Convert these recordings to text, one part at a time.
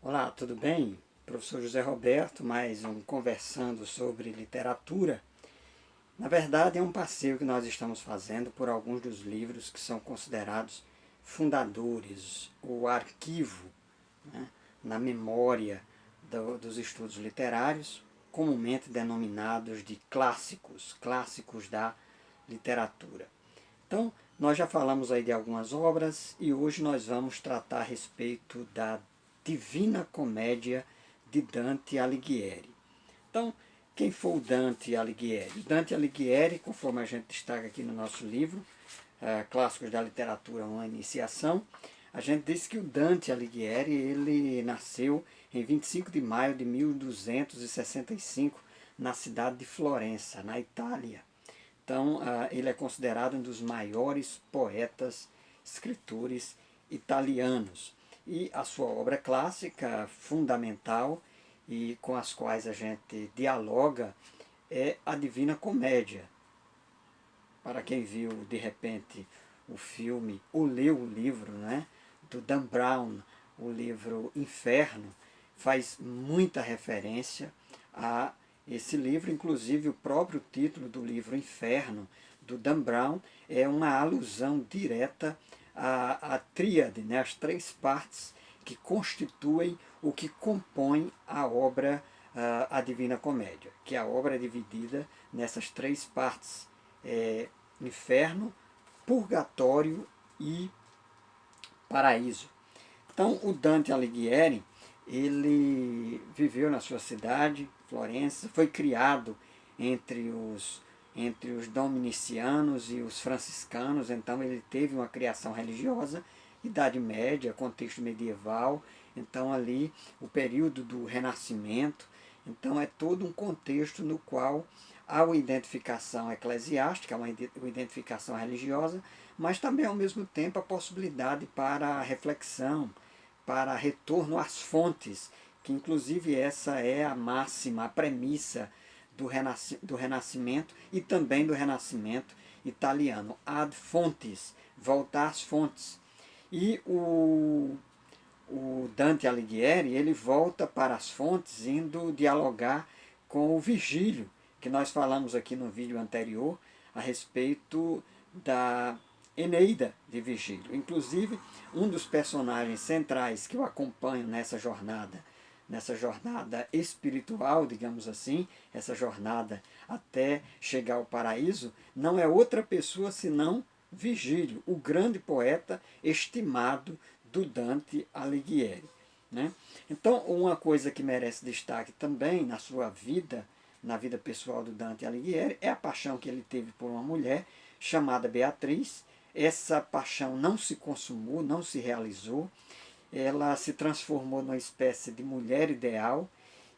Olá, tudo bem? Professor José Roberto, mais um conversando sobre literatura. Na verdade, é um passeio que nós estamos fazendo por alguns dos livros que são considerados fundadores, o arquivo, né, na memória dos estudos literários, comumente denominados de clássicos, clássicos da literatura. Então, nós já falamos aí de algumas obras e hoje nós vamos tratar a respeito da Divina Comédia de Dante Alighieri. Então, quem foi o Dante Alighieri? O Dante Alighieri, conforme a gente destaca aqui no nosso livro, Clássicos da Literatura, uma iniciação, a gente diz que o Dante Alighieri ele nasceu em 25 de maio de 1265 na cidade de Florença, na Itália. Então, ele é considerado um dos maiores poetas, escritores italianos. E a sua obra clássica, fundamental, e com as quais a gente dialoga, é a Divina Comédia. Para quem viu, de repente, o filme ou leu o livro, né, do Dan Brown, o livro Inferno, faz muita referência a esse livro. Inclusive o próprio título do livro Inferno, do Dan Brown, é uma alusão direta à tríade, né, as três partes que constituem o que compõe a obra A Divina Comédia, que a obra é dividida nessas três partes: inferno, purgatório e paraíso. Então, o Dante Alighieri, ele viveu na sua cidade, Florença, foi criado entre os dominicianos e os franciscanos, então ele teve uma criação religiosa, Idade Média, contexto medieval, então ali o período do Renascimento, então é todo um contexto no qual há uma identificação eclesiástica, uma identificação religiosa, mas também ao mesmo tempo a possibilidade para a reflexão, para retorno às fontes, que inclusive essa é a máxima, a premissa do Renascimento e também do Renascimento italiano, ad fontes, voltar às fontes. E o Dante Alighieri, ele volta para as fontes indo dialogar com o Virgílio, que nós falamos aqui no vídeo anterior a respeito da Eneida de Virgílio. Inclusive, um dos personagens centrais que eu acompanho nessa jornada espiritual, digamos assim, essa jornada até chegar ao paraíso, não é outra pessoa senão Virgílio, o grande poeta estimado do Dante Alighieri. Né? Então, uma coisa que merece destaque também na sua vida, na vida pessoal do Dante Alighieri, é a paixão que ele teve por uma mulher chamada Beatriz. Essa paixão não se consumou, não se realizou, ela se transformou numa espécie de mulher ideal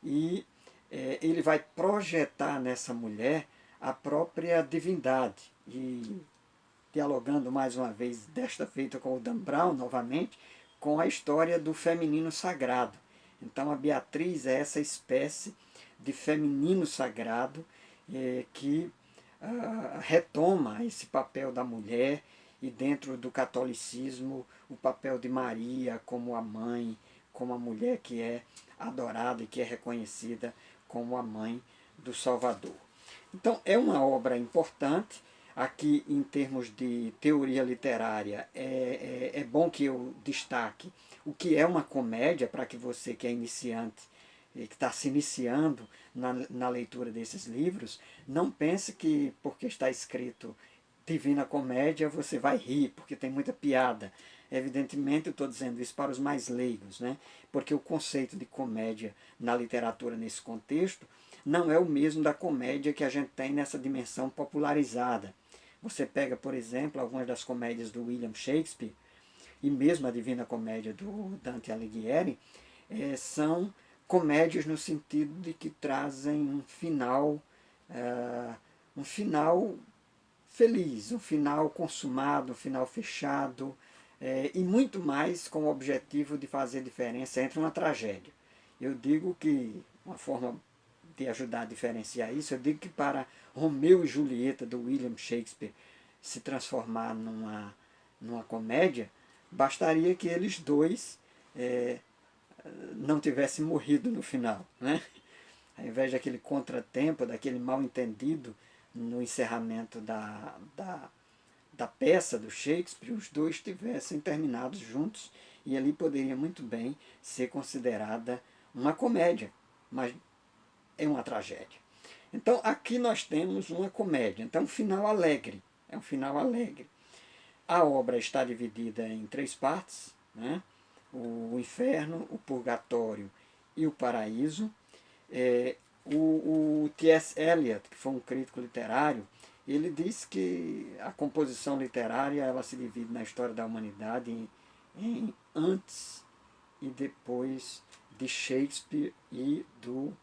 e ele vai projetar nessa mulher a própria divindade. E dialogando mais uma vez, desta feita com o Dan Brown novamente, com a história do feminino sagrado. Então a Beatriz é essa espécie de feminino sagrado que retoma esse papel da mulher e dentro do catolicismo o papel de Maria como a mãe, como a mulher que é adorada e que é reconhecida como a mãe do Salvador. Então é uma obra importante. Aqui, em termos de teoria literária, é bom que eu destaque o que é uma comédia, para que você que é iniciante e que está se iniciando na leitura desses livros, não pense que porque está escrito Divina Comédia você vai rir, porque tem muita piada. Evidentemente, eu estou dizendo isso para os mais leigos, né? Porque o conceito de comédia na literatura nesse contexto não é o mesmo da comédia que a gente tem nessa dimensão popularizada. Você pega, por exemplo, algumas das comédias do William Shakespeare e mesmo a Divina Comédia do Dante Alighieri, são comédias no sentido de que trazem um final feliz, um final consumado, um final fechado, e muito mais com o objetivo de fazer diferença entre uma tragédia. Eu digo que, uma forma de ajudar a diferenciar isso, eu digo que para Romeu e Julieta, do William Shakespeare, se transformar numa comédia, bastaria que eles dois não tivesse morrido no final, né? Ao invés daquele contratempo, daquele mal-entendido no encerramento da peça do Shakespeare, os dois tivessem terminados juntos e ali poderia muito bem ser considerada uma comédia, mas é uma tragédia. Então aqui nós temos uma comédia, então um final alegre, é um final alegre. A obra está dividida em três partes, né? O inferno, o purgatório e o paraíso. O T.S. Eliot, que foi um crítico literário, ele diz que a composição literária ela se divide na história da humanidade em antes e depois de Shakespeare e do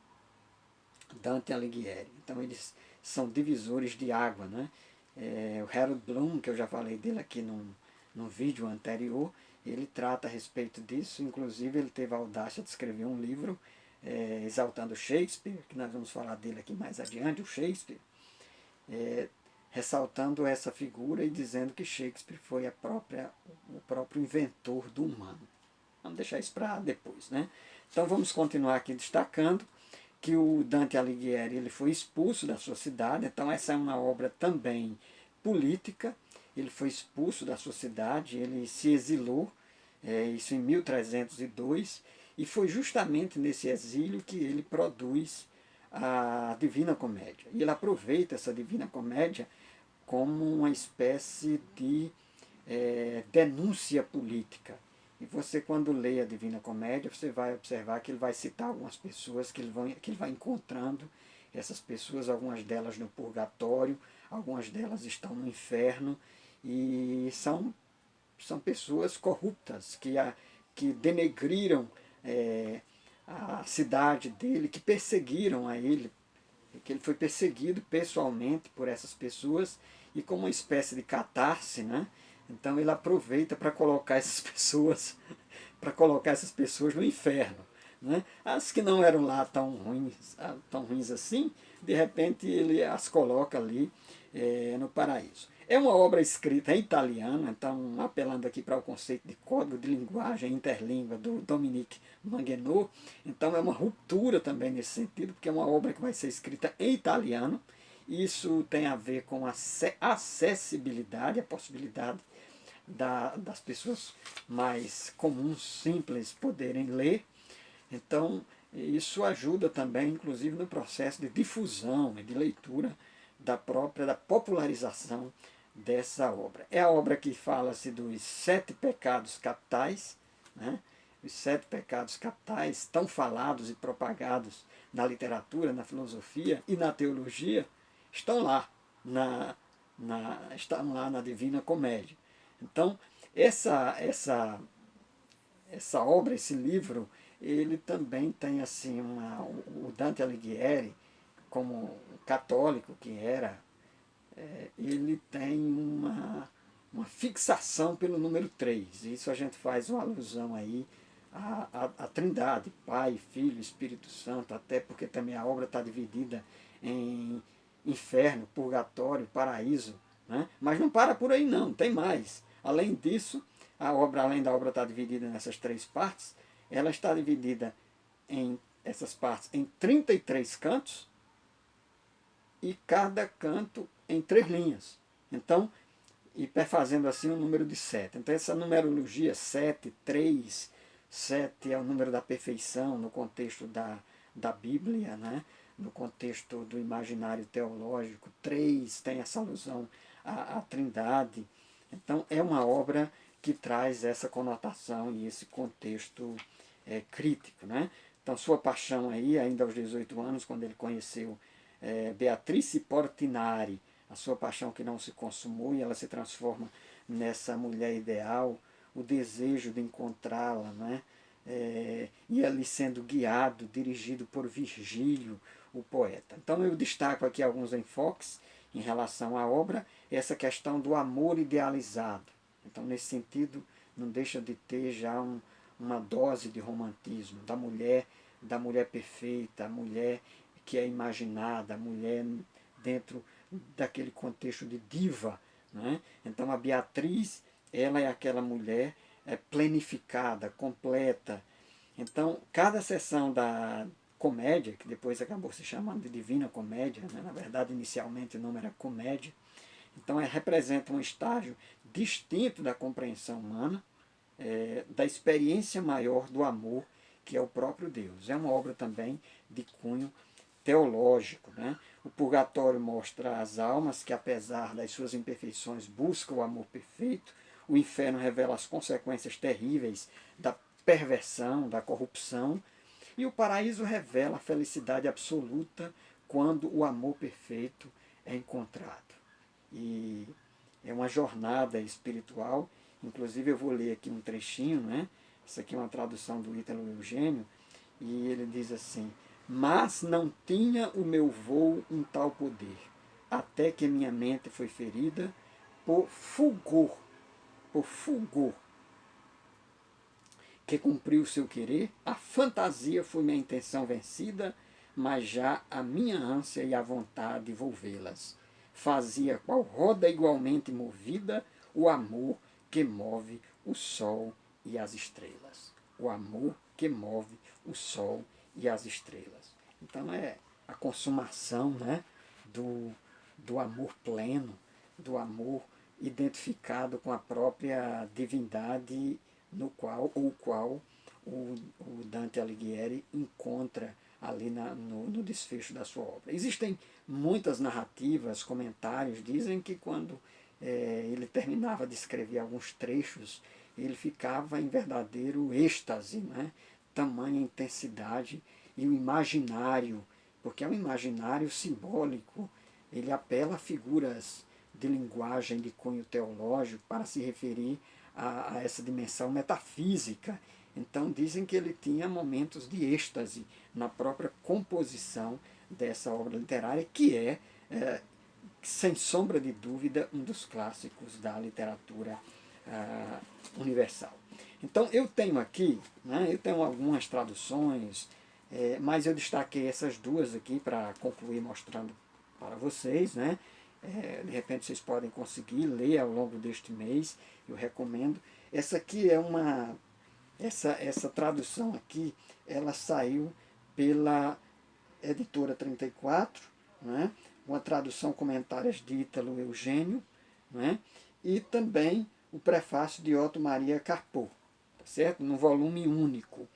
Dante Alighieri. Então eles são divisores de água, né? O Harold Bloom, que eu já falei dele aqui num vídeo anterior, ele trata a respeito disso, inclusive ele teve a audácia de escrever um livro exaltando Shakespeare, que nós vamos falar dele aqui mais adiante, o Shakespeare, ressaltando essa figura e dizendo que Shakespeare foi o próprio inventor do humano. Vamos deixar isso para depois, né? Então vamos continuar aqui destacando que o Dante Alighieri ele foi expulso da sua cidade, então essa é uma obra também política, ele foi expulso da sua cidade, ele se exilou, isso em 1302, e foi justamente nesse exílio que ele produz a Divina Comédia. E ele aproveita essa Divina Comédia como uma espécie de denúncia política. E você, quando lê a Divina Comédia, você vai observar que ele vai citar algumas pessoas que ele vai encontrando, essas pessoas, algumas delas no purgatório, algumas delas estão no inferno, e são pessoas corruptas que denegriram a cidade dele, que perseguiram a ele, que ele foi perseguido pessoalmente por essas pessoas, e como uma espécie de catarse, né? Então ele aproveita para colocar essas pessoas no inferno, né? As que não eram lá tão ruins assim, de repente ele as coloca ali no paraíso. É uma obra escrita em italiano, então apelando aqui para o conceito de código de linguagem interlíngua do Dominique Manguenot, então é uma ruptura também nesse sentido, porque é uma obra que vai ser escrita em italiano. Isso tem a ver com a acessibilidade, a possibilidade das pessoas mais comuns, simples, poderem ler. Então, isso ajuda também, inclusive, no processo de difusão e de leitura da popularização dessa obra. É a obra que fala-se dos 7 pecados capitais, né? Os 7 pecados capitais, tão falados e propagados na literatura, na filosofia e na teologia, estão lá estão lá na Divina Comédia. Então, essa obra, esse livro, ele também tem assim o Dante Alighieri, como católico que era, ele tem uma fixação pelo número 3. Isso a gente faz uma alusão aí à Trindade, Pai, Filho, Espírito Santo, até porque também a obra está dividida em inferno, purgatório, paraíso, né? Mas não para por aí não, tem mais. Além disso, a obra, além da obra estar dividida nessas 3 partes, ela está dividida em essas partes em 33 cantos, e cada canto em 3 linhas. Então, e perfazendo assim o número de 7. Então essa numerologia 7, 3, 7 é o número da perfeição no contexto da Bíblia, né? No contexto do imaginário teológico. 3 tem essa alusão à Trindade. Então é uma obra que traz essa conotação e esse contexto crítico, né? Então sua paixão aí, ainda aos 18 anos, quando ele conheceu Beatrice Portinari, a sua paixão que não se consumou, e ela se transforma nessa mulher ideal, o desejo de encontrá-la, né? E ali sendo guiado, dirigido por Virgílio, o poeta. Então eu destaco aqui alguns enfoques em relação à obra, essa questão do amor idealizado. Então, nesse sentido, não deixa de ter já uma dose de romantismo da mulher perfeita, a mulher que é imaginada, a mulher dentro daquele contexto de diva, né? Então a Beatriz, ela é aquela mulher planificada, completa. Então, cada sessão da comédia, que depois acabou se chamando de Divina Comédia, né? Na verdade, inicialmente o nome era Comédia, então representa um estágio distinto da compreensão humana, da experiência maior do amor, que é o próprio Deus. É uma obra também de cunho teológico. Né? O purgatório mostra as almas que, apesar das suas imperfeições, buscam o amor perfeito. O inferno revela as consequências terríveis da perversão, da corrupção. E o paraíso revela a felicidade absoluta quando o amor perfeito é encontrado. E é uma jornada espiritual. Inclusive eu vou ler aqui um trechinho, né? Isso aqui é uma tradução do Ítalo Eugênio, e ele diz assim: mas não tinha o meu voo um tal poder, até que minha mente foi ferida por fulgor, que cumpriu o seu querer, a fantasia foi minha intenção vencida, mas já a minha ânsia e a vontade de volvê-las. Fazia qual roda igualmente movida o amor que move o sol e as estrelas. O amor que move o sol e as estrelas. Então é a consumação, né, do amor pleno, do amor identificado com a própria divindade no qual o Dante Alighieri encontra ali no desfecho da sua obra. Existem muitas narrativas, comentários, dizem que quando ele terminava de escrever alguns trechos, ele ficava em verdadeiro êxtase, né? Tamanha intensidade, e o imaginário, porque é um imaginário simbólico, ele apela a figuras de linguagem de cunho teológico para se referir a essa dimensão metafísica. Então dizem que ele tinha momentos de êxtase na própria composição dessa obra literária, que sem sombra de dúvida, um dos clássicos da literatura universal. Então eu tenho aqui, né, eu tenho algumas traduções, mas eu destaquei essas duas aqui para concluir mostrando para vocês, né? De repente vocês podem conseguir ler ao longo deste mês, eu recomendo. Essa aqui é essa tradução aqui, ela saiu pela editora 34, né? Uma tradução comentários de Ítalo Eugênio, né? E também o prefácio de Otto Maria Carpo, tá certo? Num volume único.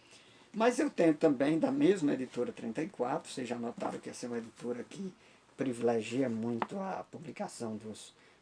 Mas eu tenho também da mesma editora 34, vocês já notaram que essa é uma editora que privilegia muito a publicação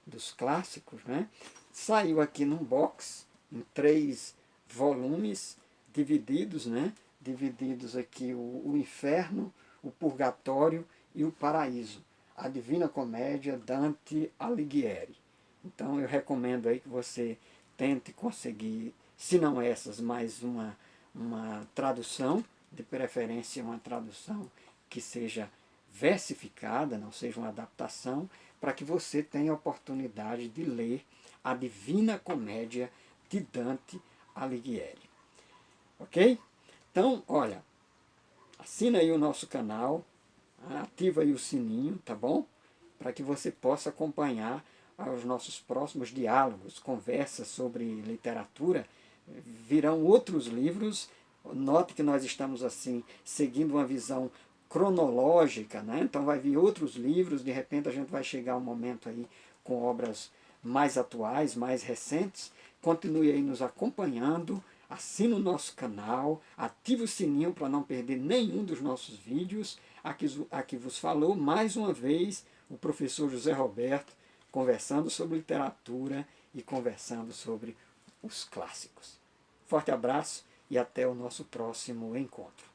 dos clássicos, né? Saiu aqui num box, em 3 volumes, divididos, né? Divididos aqui o Inferno, o Purgatório e o Paraíso. A Divina Comédia, Dante Alighieri. Então eu recomendo aí que você tente conseguir, se não essas, mais uma tradução, de preferência uma tradução que seja versificada, não seja uma adaptação, para que você tenha a oportunidade de ler a Divina Comédia de Dante Alighieri. Ok? Então, olha, assina aí o nosso canal, ativa aí o sininho, tá bom? Para que você possa acompanhar os nossos próximos diálogos, conversas sobre literatura. Virão outros livros. Note que nós estamos assim seguindo uma visão cronológica, né? Então vai vir outros livros, de repente a gente vai chegar a um momento aí com obras mais atuais, mais recentes. Continue aí nos acompanhando, assine o nosso canal, ative o sininho para não perder nenhum dos nossos vídeos. Aqui vos falou mais uma vez o professor José Roberto, conversando sobre literatura e conversando sobre os clássicos. Forte abraço e até o nosso próximo encontro.